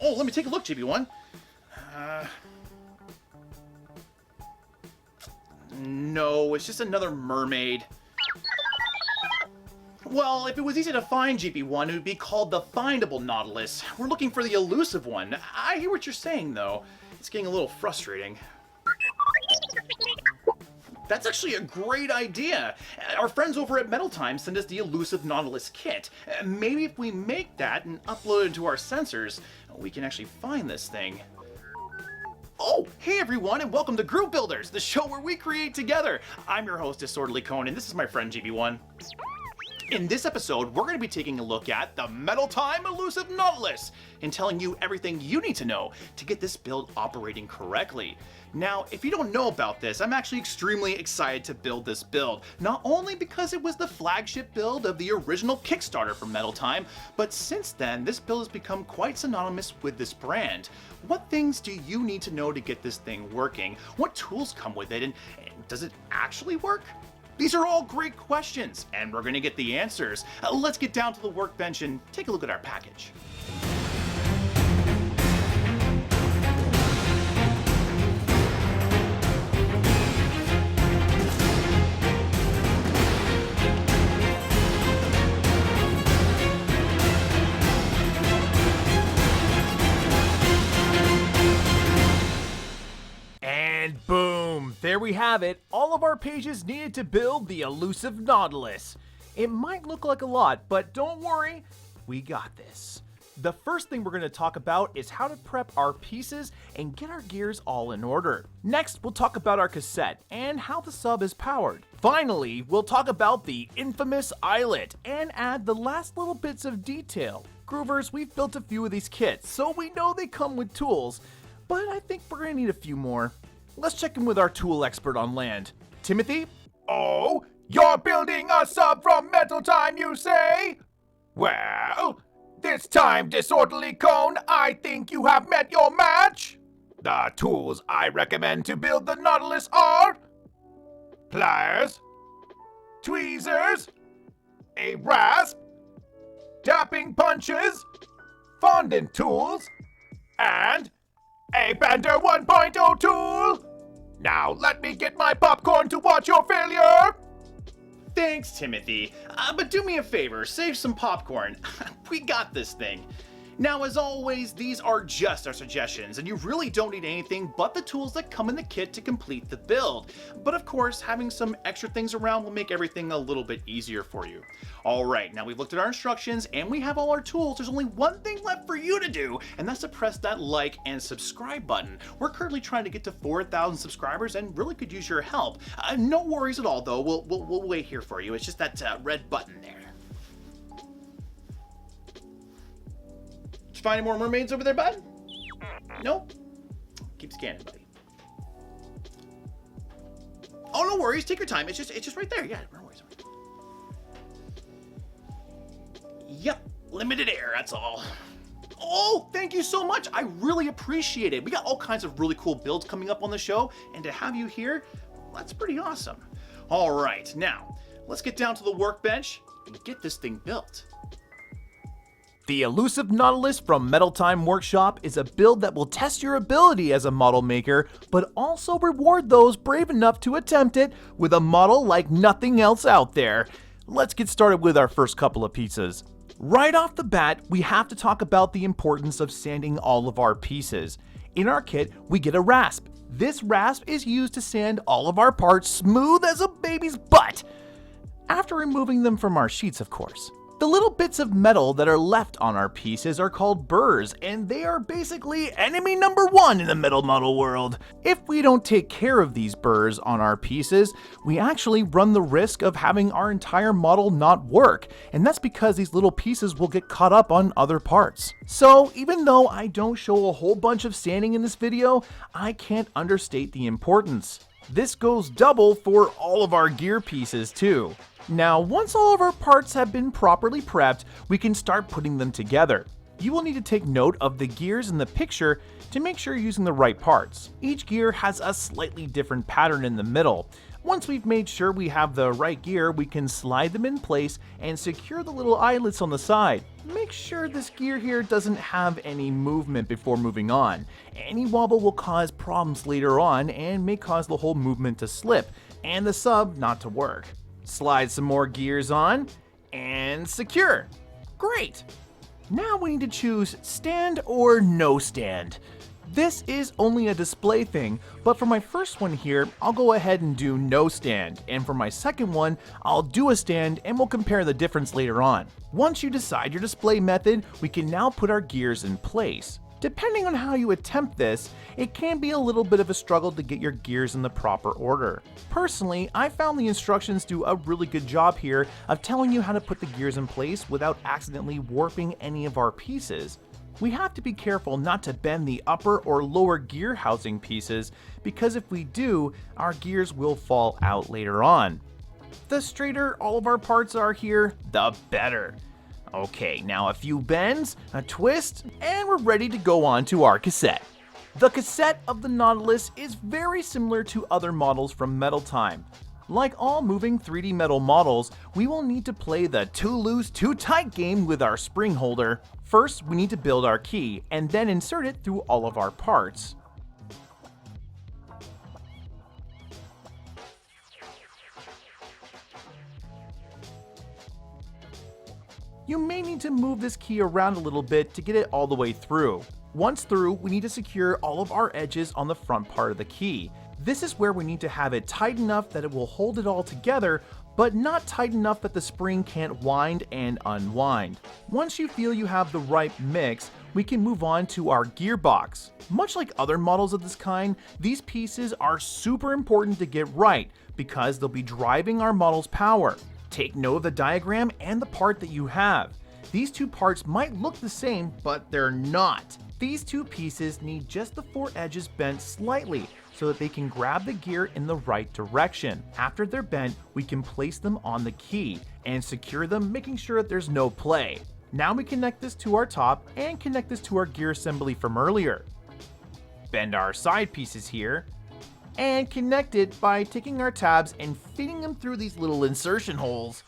Oh, let me take a look, GB1. No, it's just another mermaid. Well, if it was easy to find GB1, it would be called the findable Nautilus. We're looking for the elusive one. I hear what you're saying, though. It's getting a little frustrating. That's actually a great idea. Our friends over at Metal Time sent us the Elusive Nautilus kit. Maybe if we make that and upload it into our sensors, we can actually find this thing. Oh, hey everyone, and welcome to Group Builders, the show where we create together. I'm your host, Disorderly Cone, and this is my friend GB1. In this episode, we're going to be taking a look at the Metal Time Elusive Nautilus and telling you everything you need to know to get this build operating correctly. Now, if you don't know about this, I'm actually extremely excited to build this build, not only because it was the flagship build of the original Kickstarter for Metal Time, but since then, this build has become quite synonymous with this brand. What things do you need to know to get this thing working? What tools come with it, and does it actually work? These are all great questions, and we're going to get the answers. Let's get down to the workbench and take a look at our package. And boom, there we have it. All of our pages needed to build the Elusive Nautilus. It might look like a lot, but don't worry, we got this. The first thing we're going to talk about is how to prep our pieces and get our gears all in order. Next, we'll talk about our cassette and how the sub is powered. Finally, we'll talk about the infamous eyelet and add the last little bits of detail. Groovers, we've built a few of these kits, so we know they come with tools, but I think we're going to need a few more. Let's check in with our tool expert on land. Timothy? Oh, you're building a sub from Metal Time, you say? Well, this time, Disorderly Cone, I think you have met your match. The tools I recommend to build the Nautilus are pliers, tweezers, a rasp, tapping punches, fondant tools, and a Bender 1.0 tool! Now let me get my popcorn to watch your failure! Thanks, Timothy. But do me a favor, save some popcorn. We got this thing. Now, as always, these are just our suggestions, and you really don't need anything but the tools that come in the kit to complete the build. But of course, having some extra things around will make everything a little bit easier for you. Alright, now we've looked at our instructions and we have all our tools. There's only one thing left for you to do, and that's to press that like and subscribe button. We're currently trying to get to 4,000 subscribers and really could use your help. No worries at all though, we'll wait here for you. It's just that red button there. Find any more mermaids over there, bud? Nope. Keep scanning, buddy. Oh, no worries. Take your time. It's just right there. Yeah, no worries. Yep. Limited air, that's all. Oh, thank you so much. I really appreciate it. We got all kinds of really cool builds coming up on the show, and to have you here, that's pretty awesome. All right, now, let's get down to the workbench and get this thing built. The Elusive Nautilus from Metal Time Workshop is a build that will test your ability as a model maker, but also reward those brave enough to attempt it with a model like nothing else out there. Let's get started with our first couple of pieces. Right off the bat, we have to talk about the importance of sanding all of our pieces. In our kit, we get a rasp. This rasp is used to sand all of our parts smooth as a baby's butt. After removing them from our sheets, of course. The little bits of metal that are left on our pieces are called burrs, and they are basically enemy number one in the metal model world. If we don't take care of these burrs on our pieces, we actually run the risk of having our entire model not work, and that's because these little pieces will get caught up on other parts. So even though I don't show a whole bunch of sanding in this video, I can't understate the importance. This goes double for all of our gear pieces too. Now, once all of our parts have been properly prepped, we can start putting them together. You will need to take note of the gears in the picture to make sure you're using the right parts. Each gear has a slightly different pattern in the middle. Once we've made sure we have the right gear, we can slide them in place and secure the little eyelets on the side. Make sure this gear here doesn't have any movement before moving on. Any wobble will cause problems later on and may cause the whole movement to slip and the sub not to work. Slide some more gears on and secure. Great! Now we need to choose stand or no stand. This is only a display thing, but for my first one here, I'll go ahead and do no stand, and for my second one, I'll do a stand and we'll compare the difference later on. Once you decide your display method, we can now put our gears in place. Depending on how you attempt this, it can be a little bit of a struggle to get your gears in the proper order. Personally, I found the instructions do a really good job here of telling you how to put the gears in place without accidentally warping any of our pieces. We have to be careful not to bend the upper or lower gear housing pieces, because if we do, our gears will fall out later on. The straighter all of our parts are here, the better. Okay, now a few bends, a twist, and we're ready to go on to our cassette. The cassette of the Nautilus is very similar to other models from Metal Time. Like all moving 3D metal models, we will need to play the too loose, too tight game with our spring holder. First, we need to build our key, and then insert it through all of our parts. You may need to move this key around a little bit to get it all the way through. Once through, we need to secure all of our edges on the front part of the key. This is where we need to have it tight enough that it will hold it all together, but not tight enough that the spring can't wind and unwind. Once you feel you have the right mix, we can move on to our gearbox. Much like other models of this kind, these pieces are super important to get right because they'll be driving our model's power. Take note of the diagram and the part that you have. These two parts might look the same, but they're not. These two pieces need just the four edges bent slightly so that they can grab the gear in the right direction. After they're bent, we can place them on the key and secure them, making sure that there's no play. Now we connect this to our top and connect this to our gear assembly from earlier. Bend our side pieces here and connect it by taking our tabs and feeding them through these little insertion holes.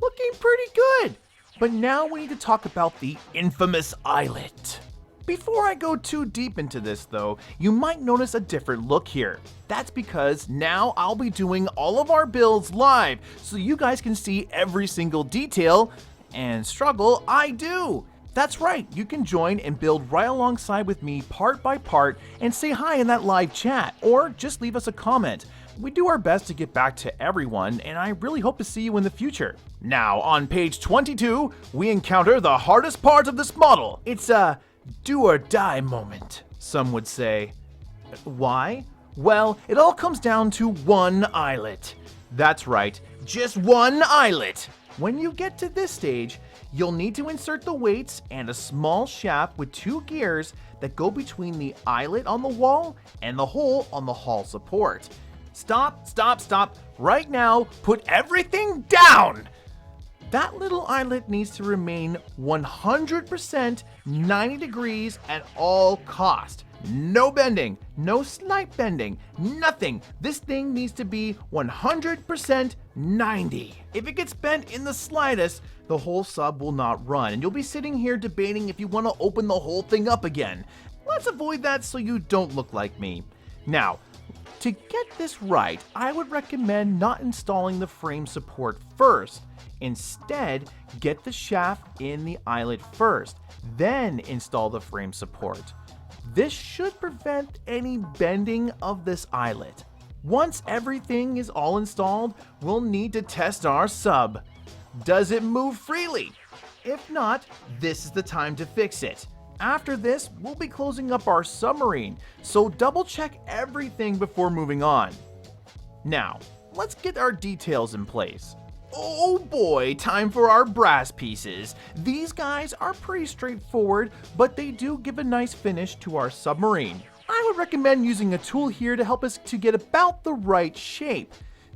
Looking pretty good! But now we need to talk about the infamous eyelet. Before I go too deep into this though, you might notice a different look here. That's because now I'll be doing all of our builds live, so you guys can see every single detail and struggle I do. That's right, you can join and build right alongside with me part by part and say hi in that live chat, or just leave us a comment. We do our best to get back to everyone, and I really hope to see you in the future. Now, on page 22, we encounter the hardest part of this model. It's a do or die moment, some would say. Why? Well, it all comes down to one eyelet. That's right, just one eyelet. When you get to this stage, you'll need to insert the weights and a small shaft with two gears that go between the eyelet on the wall and the hole on the hall support. Stop, stop, stop. Right now, put everything down. That little eyelet needs to remain 100% 90 degrees at all cost. No bending, no slight bending, nothing. This thing needs to be 100% 90. If it gets bent in the slightest, the whole sub will not run, and you'll be sitting here debating if you want to open the whole thing up again. Let's avoid that so you don't look like me. Now, to get this right, I would recommend not installing the frame support first. Instead, get the shaft in the eyelet first, then install the frame support. This should prevent any bending of this eyelet. Once everything is all installed, we'll need to test our sub. Does it move freely? If not, this is the time to fix it. After this, we'll be closing up our submarine, so double check everything before moving on. Now, let's get our details in place. Oh boy, time for our brass pieces. These guys are pretty straightforward, but they do give a nice finish to our submarine. I would recommend using a tool here to help us to get about the right shape.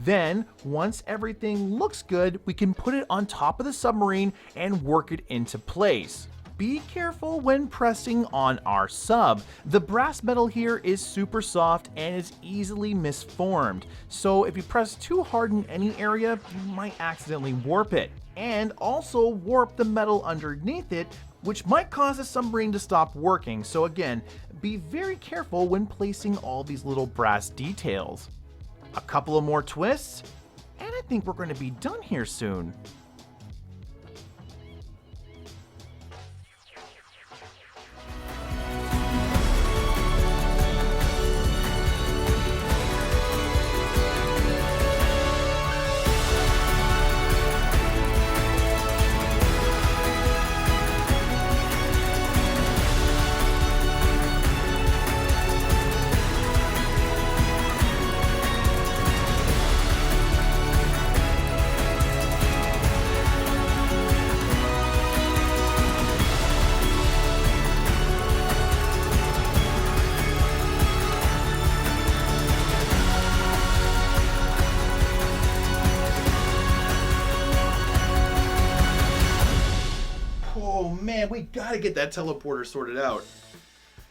Then, once everything looks good, we can put it on top of the submarine and work it into place. be careful when pressing on our sub. The brass metal here is super soft and is easily misformed, so if you press too hard in any area, you might accidentally warp it, and also warp the metal underneath it, which might cause the submarine to stop working. So again, be very careful when placing all these little brass details. A couple of more twists, and I think we're going to be done here soon. Oh man, we gotta get that teleporter sorted out.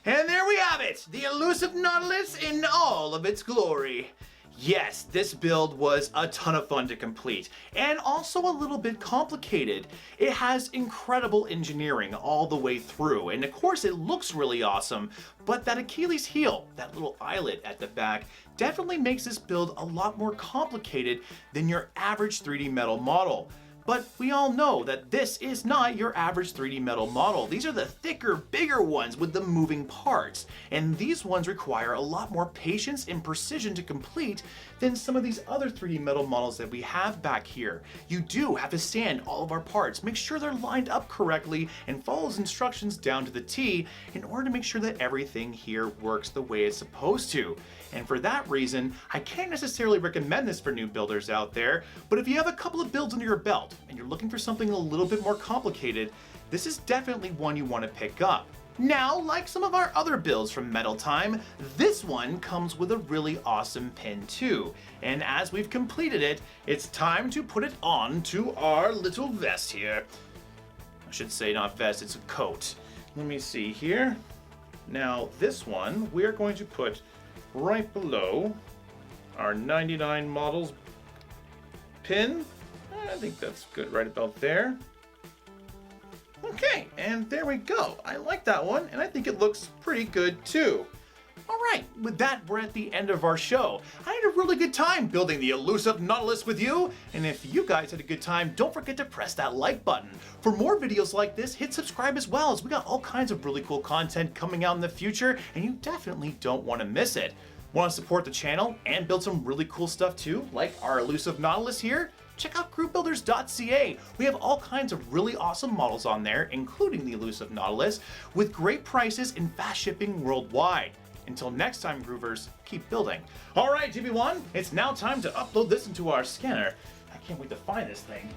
And there we have it! The Elusive Nautilus in all of its glory. Yes, this build was a ton of fun to complete, and also a little bit complicated. It has incredible engineering all the way through, and of course it looks really awesome, but that Achilles heel, that little eyelet at the back, definitely makes this build a lot more complicated than your average 3D metal model. But we all know that this is not your average 3D metal model. These are the thicker, bigger ones with the moving parts. And these ones require a lot more patience and precision to complete than some of these other 3D metal models that we have back here. You do have to sand all of our parts, make sure they're lined up correctly, and follow those instructions down to the T in order to make sure that everything here works the way it's supposed to. And for that reason, I can't necessarily recommend this for new builders out there, but if you have a couple of builds under your belt, and you're looking for something a little bit more complicated, this is definitely one you want to pick up. Now, like some of our other builds from Metal Time, this one comes with a really awesome pin too. And as we've completed it, it's time to put it on to our little vest here. I should say not vest, it's a coat. Let me see here. Now this one, we're going to put right below our 99 models pin. I think that's good right about there. Okay, and there we go. I like that one, and I think it looks pretty good too. All right, with that, we're at the end of our show. I had a really good time building the Elusive Nautilus with you, and if you guys had a good time, don't forget to press that like button. For more videos like this, hit subscribe as well, as we got all kinds of really cool content coming out in the future, and you definitely don't want to miss it. Want to support the channel and build some really cool stuff too, like our Elusive Nautilus here? Check out groupbuilders.ca. We have all kinds of really awesome models on there, including the Elusive Nautilus, with great prices and fast shipping worldwide. Until next time, Groovers, keep building. All right, GB1, it's now time to upload this into our scanner. I can't wait to find this thing.